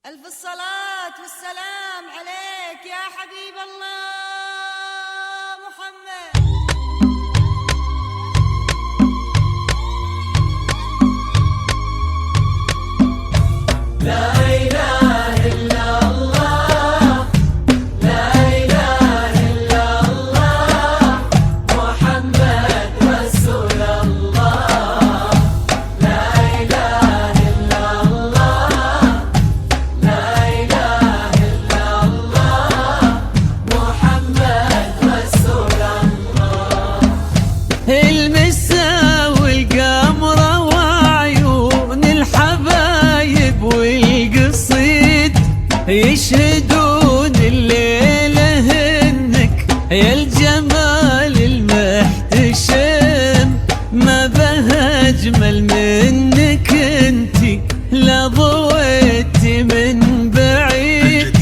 ألف الصلاة والسلام عليك يا حبيب الله محمد. لا إله إلا الله، لا إله إلا الله، محمد رسول الله. لا إله إلا الله، لا إله إلا الله، محمد رسول الله. المسا والقمرة وعيون الحبايب والقصيد يشهدون الليلة انك يا الجمال المحتشم، ما بها اجمل منك انتي لا ضويتي من بعيد،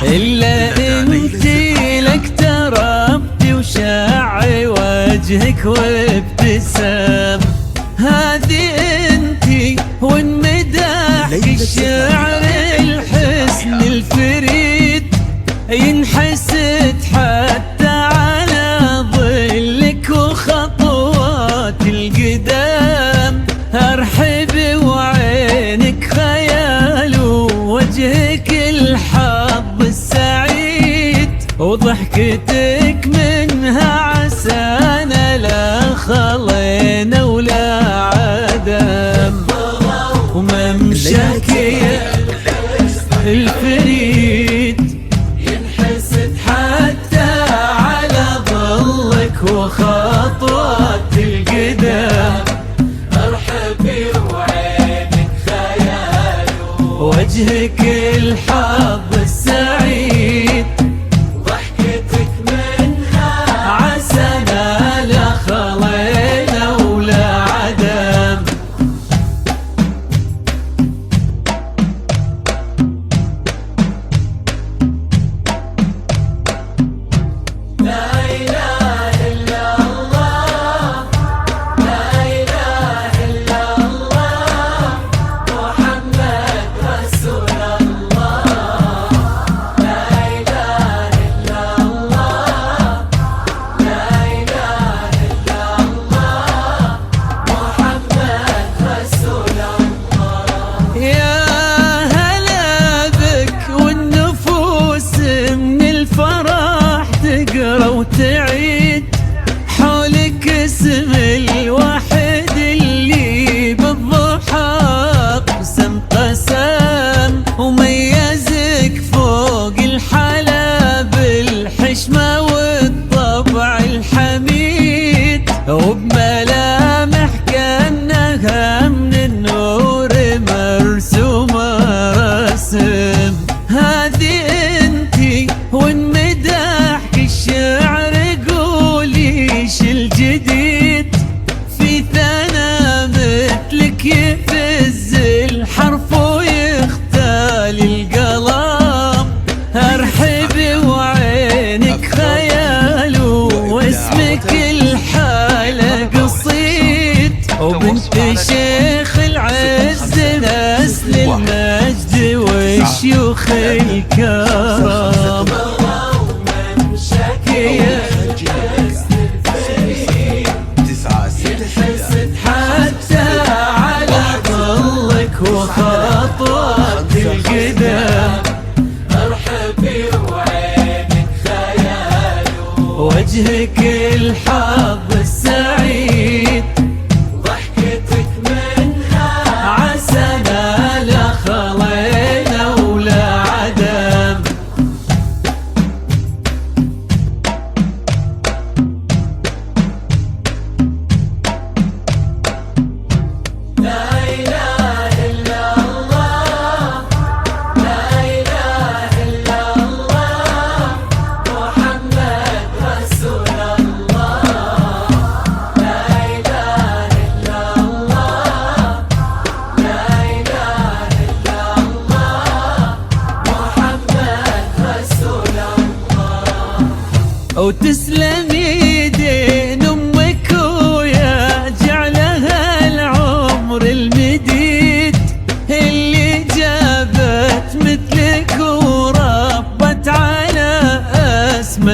الا انتي لك تربتي وشاعي وجهك وابتسام. هذه انتي وانمدحك الشعر الحسن الفريد ينحسد حتى على ظلك وخطوات القدام. ارحبي وعينك خيال ووجهك الحظ السعيد، وضحكتك منها عسانا لا خلينا ولا عدم. وممشاك يا الفريد ينحسد حتى على ظلك وخطوات القدام. ارحبي وعينك خيال وجهك الحظ السعيد، ضحكتك منها عسانا لا خلينا ولا عدم. لا إله إلا الله، لا إله إلا الله، محمد رسول الله. لا إله إلا الله، لا إله إلا الله، محمد رسول الله. يا هلا بك والنفوس من الفرح تقرا وتعيد، حولك اسم الواحد اللي بالضحى قسم قسم، وميزك فوق الحلا بالحشمة والطبع الحميد، وبملامح كأنها من النور مرسومة رسم. هذه انتي وانمدحك الشعر قوليش الجديد، في ثنا مثلك يفز الحرف ويختال القلم. ارحبي وعينك خيال واسمك الحالة قصيد، وبنت شيخ العز نسل المجد والشيوخ الكرام. وممشاك يا ينحسد حتى على ظلك وخطوات القدام. ارحبي وعينك خيال وجهك الحظ السعيد، ضحكتك منها عسانا لا خلينا ولا عدم. لا إله إلا الله، لا إله إلا الله، محمد رسول الله. لا إله إلا الله، لا إله إلا الله، محمد رسول الله. وتسلم يدين امك ويا جعلها العمر المديد اللي جابت مثل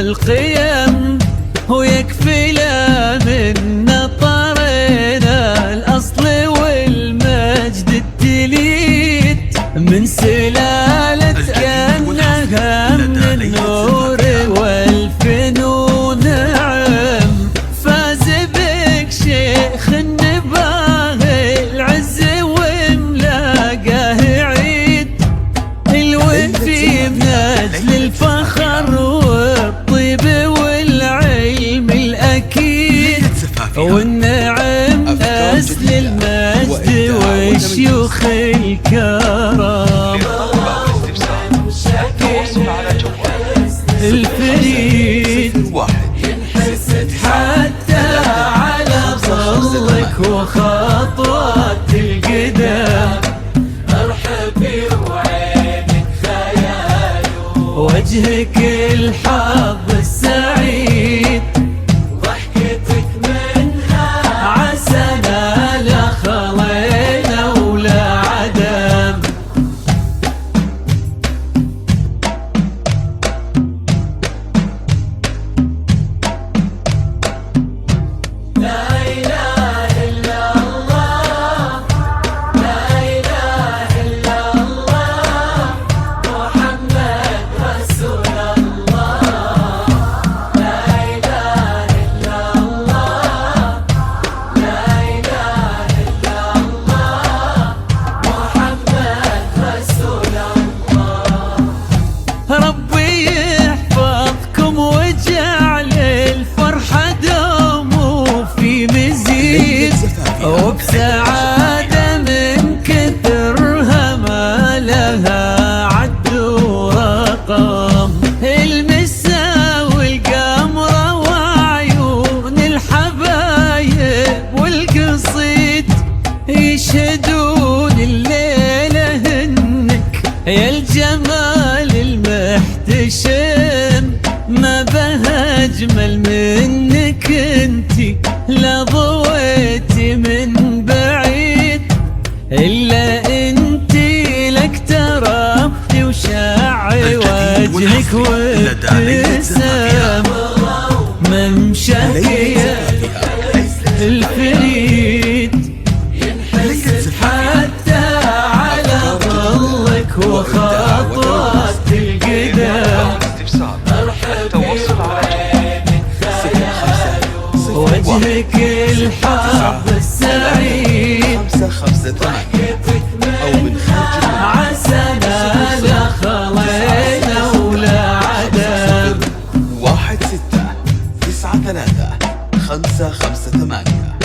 القيم ويكفي له من طرينا الأصل والمجد التليت من سلالة كأنها من النور والفنون نعم فاز بك شيخ النباه العز وملاقاه عيد الوفي من أجل الفخر والطيب والعلم الأكيد والنعم أصل المجد والشيوخ الكرام الفريد حتى على ظلك وخطوات القدام ارحبي وعينك خياله وجهك الحظ السعيد ضحكتك منها عسنا لا خلينا ولا عدم ربي يحفظكم وجعل الفرحة دوم في مزيد وبسعادة من كثرها ما لها عد ورقم المسا والقمرة وعيون الحبايب والقصيد يشهدون الليلة انك يا الجمال المحتشم ما بها اجمل منك انتي لا ضويتي من بعيد الا انتي لك تربتي وشاعي وجهك وابتسام ممشاك يا الفريد حتى على ظلك وخطوات القدام التواصل على وجهك الحظ السعيد أو من خارج عسنا لا خلينا ولا عدم 16 93 558